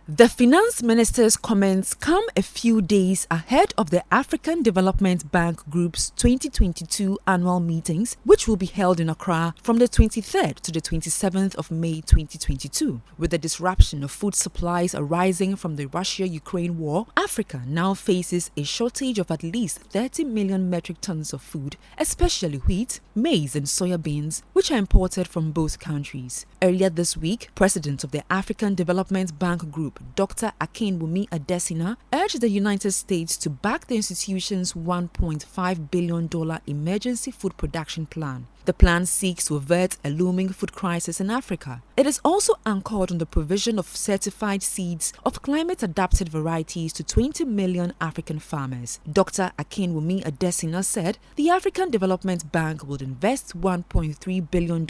The finance minister's comments come a few days ahead of the African Development Bank Group's 2022 annual meetings, which will be held in Accra from the 23rd to the 27th of May 2022. With the disruption of food supplies arising from the Russia-Ukraine war, Africa now faces a shortage of at least 30 million metric tons of food, especially wheat, maize and soya beans, which are imported from both countries. Earlier this week, President of the African Development Bank Group, Dr. Ofori-Atta urged the United States to back the institution's $1.5 billion emergency food production plan. The plan seeks to avert a looming food crisis in Africa. It is also anchored on the provision of certified seeds of climate-adapted varieties to 20 million African farmers. Dr. Ofori-Atta said the African Development Bank will invest $1.3 billion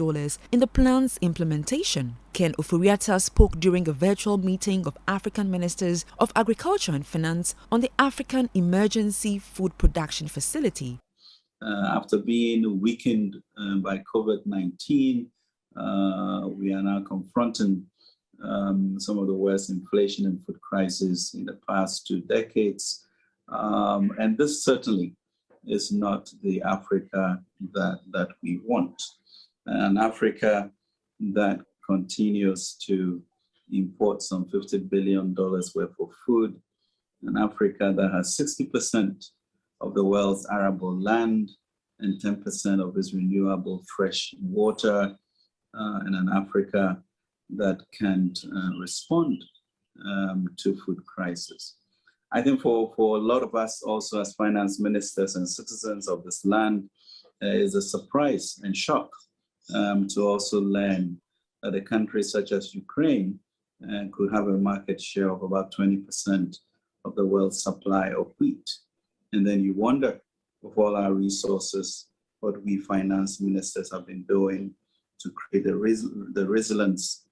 in the plan's implementation. Ken Ofori-Atta spoke during a virtual meeting of African Ministers of Agriculture and Finance on the African Emergency Food Production Facility. After being weakened by COVID-19, we are now confronting some of the worst inflation and food crisis in the past 2 decades. And this certainly is not the Africa that we want. An Africa that continues to import some $50 billion worth of food, an Africa that has 60% of the world's arable land and 10% of its renewable fresh water, and an Africa that can respond to food crisis. I think for a lot of us also as finance ministers and citizens of this land, is a surprise and shock to also learn that a country such as Ukraine could have a market share of about 20% of the world's supply of wheat. And then you wonder, of all our resources, what we finance ministers have been doing to create the resilience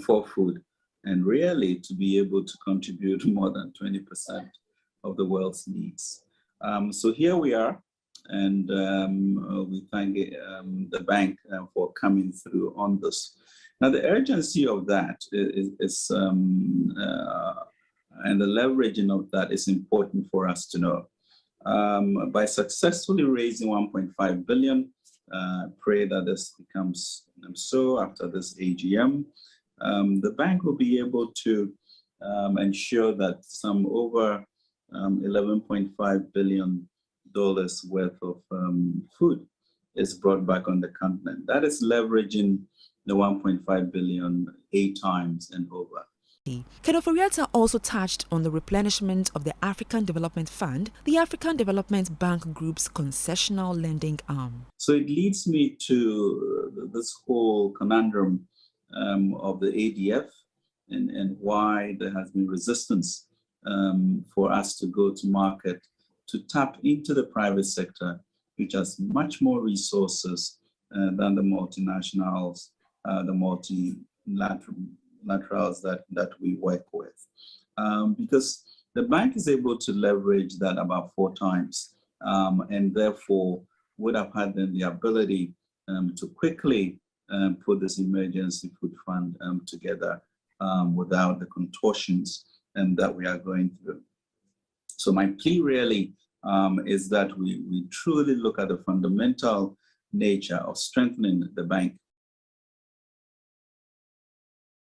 for food, and really to be able to contribute more than 20% of the world's needs. So here we are, and we thank the bank for coming through on this. Now, the urgency of that is and the leveraging of that is important for us to know. By successfully raising $1.5 billion, pray that this becomes so after this AGM, the bank will be able to ensure that some over $11.5 billion worth of food is brought back on the continent. That is leveraging the $1.5 billion 8 times and over. Ken Ofori-Atta also touched on the replenishment of the African Development Fund, the African Development Bank Group's concessional lending arm. So it leads me to this whole conundrum of the ADF and why there has been resistance for us to go to market to tap into the private sector, which has much more resources than the multinationals, the multilaterals that we work with. Because the bank is able to leverage that about 4 times and therefore would have had then the ability to quickly put this emergency food fund together without the contortions that we are going through. So my plea really is that we truly look at the fundamental nature of strengthening the bank